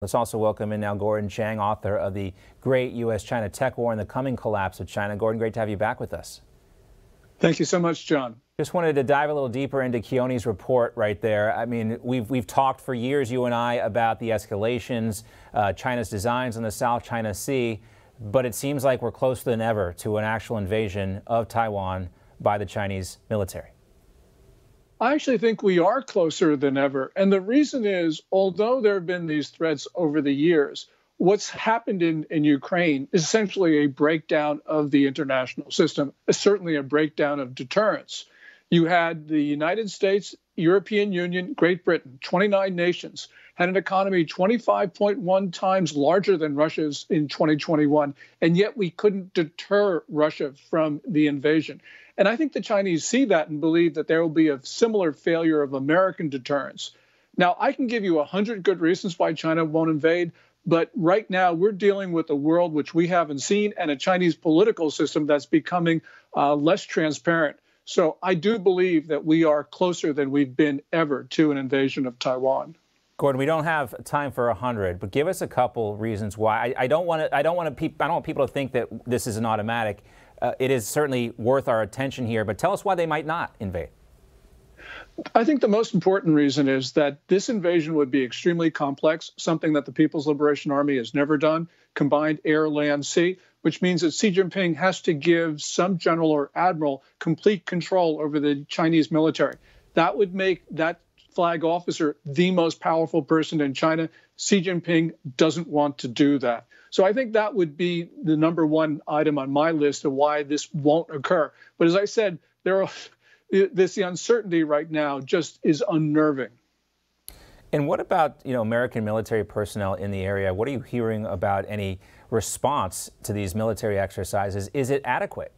Let's also welcome in now Gordon Chang, author of The Great U.S.-China Tech War and the Coming Collapse of China. Gordon, great to have you back with us. Thank you so much, John. Just wanted to dive a little deeper into Keone's report right there. I mean, we've talked for years, you and I, about the escalations, China's designs in the South China Sea, but it seems like we're closer than ever to an actual invasion of Taiwan by the Chinese military. I actually think we are closer than ever. And the reason is, although there have been these threats over the years, what's happened in Ukraine is essentially a breakdown of the international system, certainly a breakdown of deterrence. You had the United States, European Union, Great Britain, 29 nations, had an economy 25.1 times larger than Russia's in 2021, and yet we couldn't deter Russia from the invasion. And I think the Chinese see that and believe that there will be a similar failure of American deterrence. Now, I can give you 100 good reasons why China won't invade, but right now we're dealing with a world which we haven't seen and a Chinese political system that's becoming less transparent. So I do believe that we are closer than we've been ever to an invasion of Taiwan. Gordon, we don't have time for 100, but give us a couple reasons why. I don't want people to think that this is an automatic. It is certainly worth our attention here, but tell us why they might not invade. I think the most important reason is that this invasion would be extremely complex, something that the People's Liberation Army has never done, combined air, land, sea, which means that Xi Jinping has to give some general or admiral complete control over the Chinese military. That would make that flag officer the most powerful person in China. Xi Jinping doesn't want to do that. So I think that would be the number one item on my list of why this won't occur. But as I said, the uncertainty right now just is unnerving. And what about, American military personnel in the area? What are you hearing about any response to these military exercises? Is it adequate?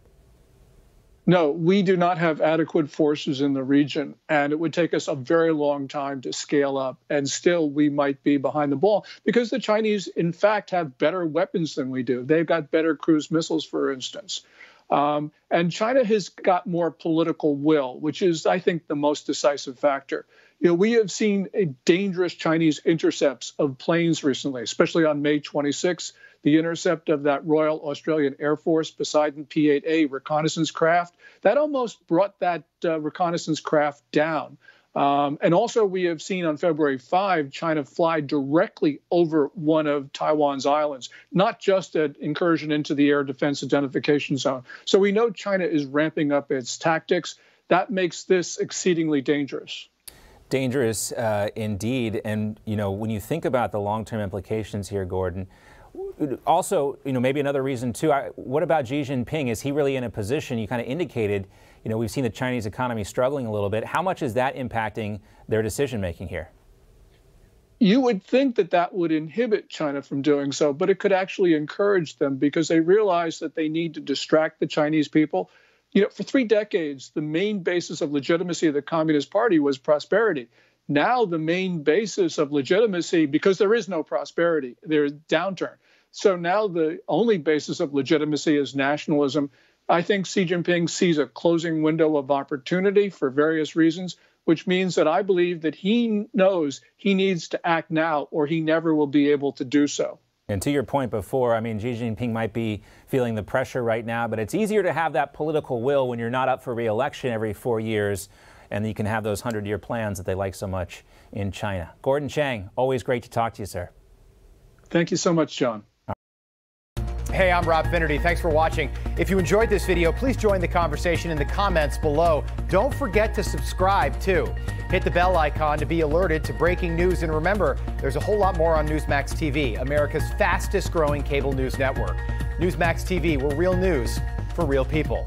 No, we do not have adequate forces in the region, and it would take us a very long time to scale up, and still we might be behind the ball because the Chinese, in fact, have better weapons than we do. They've got better cruise missiles, for instance. And China has got more political will, which is, I think, the most decisive factor. We have seen dangerous Chinese intercepts of planes recently, especially on May 26th. The intercept of that Royal Australian Air Force Poseidon P-8A reconnaissance craft, that almost brought that reconnaissance craft down. And also we have seen on February 5, China fly directly over one of Taiwan's islands, not just an incursion into the air defense identification zone. So we know China is ramping up its tactics. That makes this exceedingly dangerous. Dangerous indeed. And, when you think about the long-term implications here, Gordon, also, maybe another reason, too, what about Xi Jinping? Is he really in a position, you kind of indicated, we've seen the Chinese economy struggling a little bit. How much is that impacting their decision-making here? You would think that that would inhibit China from doing so, but it could actually encourage them because they realize that they need to distract the Chinese people. For 3 decades, the main basis of legitimacy of the Communist Party was prosperity. Now the main basis of legitimacy, because there is no prosperity, there's downturn. So now the only basis of legitimacy is nationalism. I think Xi Jinping sees a closing window of opportunity for various reasons, which means that I believe that he knows he needs to act now or he never will be able to do so. And to your point before, Xi Jinping might be feeling the pressure right now, but it's easier to have that political will when you're not up for re-election every 4 years. And you can have those 100-year plans that they like so much in China. Gordon Chang, always great to talk to you, sir. Thank you so much, John. Hey, I'm Rob Finnerty. Thanks for watching. If you enjoyed this video, please join the conversation in the comments below. Don't forget to subscribe, too. Hit the bell icon to be alerted to breaking news. And remember, there's a whole lot more on Newsmax TV, America's fastest-growing cable news network. Newsmax TV, we're real news for real people.